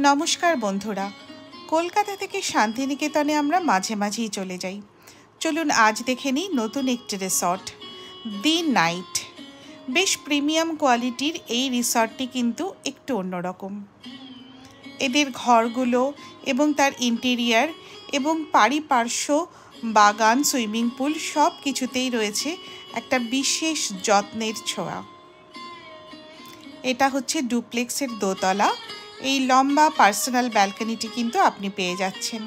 নমস্কার বন্ধুরা, কলকাতা থেকে শান্তিনিকেতনে আমরা মাঝে মাঝেই চলে যাই। চলুন আজ দেখে নিই নতুন একটি রিসর্ট, দি নাইট। বেশ প্রিমিয়াম কোয়ালিটির এই রিসর্টটি কিন্তু একটু অন্যরকম। এদের ঘরগুলো এবং তার ইন্টেরিয়ার এবং পারিপার্শ্ব বাগান, সুইমিং পুল সব কিছুতেই রয়েছে একটা বিশেষ যত্নের ছোঁয়া। এটা হচ্ছে ডুপ্লেক্সের দোতলা। এই লম্বা পার্সোনাল ব্যালকনিটি কিন্তু আপনি পেয়ে যাচ্ছেন,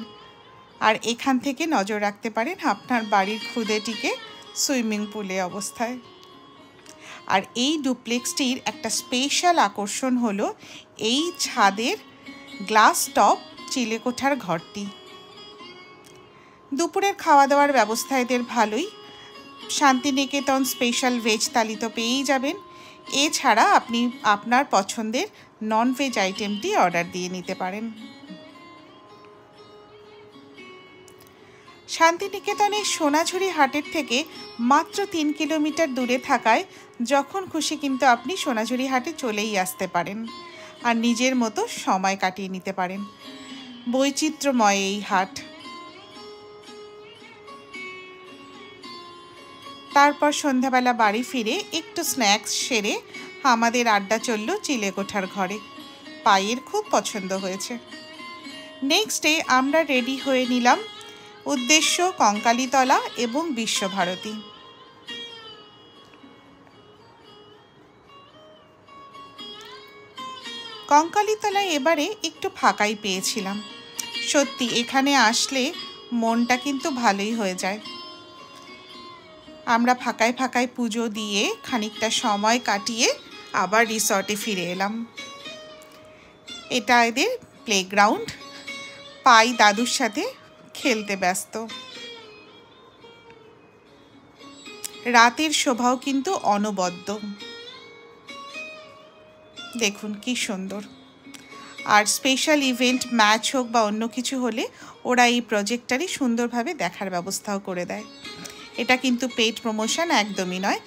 আর এখান থেকে নজর রাখতে পারেন আপনার বাড়ির খুদেটিকে সুইমিং পুলে অবস্থায়। আর এই ডুপ্লেক্সটির একটা স্পেশাল আকর্ষণ হলো এই ছাদের গ্লাস টপ চিলেকোঠার ঘরটি। দুপুরের খাওয়া দাওয়ার ব্যবস্থা এদের ভালোই। শান্তিনিকেতন স্পেশাল ভেজ থালি তো পেয়েই যাবেন। এছাড়া আপনি আপনার পছন্দের নন ভেজ আইটেমটি অর্ডার দিয়ে নিতে পারেন। শান্তিনিকেতনের সোনাঝুরি হাটের থেকে মাত্র 3 কিলোমিটার দূরে থাকায় যখন খুশি কিন্তু আপনি সোনাঝুরি হাটে চলেই আসতে পারেন আর নিজের মতো সময় কাটিয়ে নিতে পারেন। বৈচিত্র্যময় এই হাট। তারপর সন্ধ্যাবেলা বাড়ি ফিরে একটু স্ন্যাক্স সেরে আমাদের আড্ডা চলল চিলেকোঠার ঘরে। পায়ের খুব পছন্দ হয়েছে। নেক্সট ডে আমরা রেডি হয়ে নিলাম, উদ্দেশ্য কঙ্কালীতলা এবং বিশ্বভারতী। কঙ্কালীতলায় এবারে একটু ফাঁকাই পেয়েছিলাম। সত্যি এখানে আসলে মনটা কিন্তু ভালোই হয়ে যায়। আমরা ফাঁকায় ফাঁকায় পুজো দিয়ে খানিকটা সময় কাটিয়ে আবার রিসর্টে ফিরে এলাম। এটা এদের প্লেগ্রাউন্ড। পাই দাদুর সাথে খেলতে ব্যস্ত। রাতের শোভাও কিন্তু অনবদ্য। দেখুন কি সুন্দর। আর স্পেশাল ইভেন্ট, ম্যাচ হোক বা অন্য কিছু হলে ওরা এই প্রজেক্টটারই সুন্দরভাবে দেখার ব্যবস্থাও করে দেয়। এটা কিন্তু পেইড প্রমোশন একদমই নয়,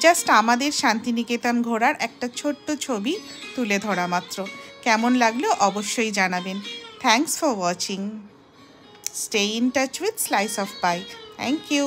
জাস্ট আমাদের শান্তিনিকেতন ঘোরার একটা ছোট্ট ছবি তুলে ধরা মাত্র। কেমন লাগলো অবশ্যই জানাবেন। Thanks for watching. Stay in touch with Slice of Pie. Thank you.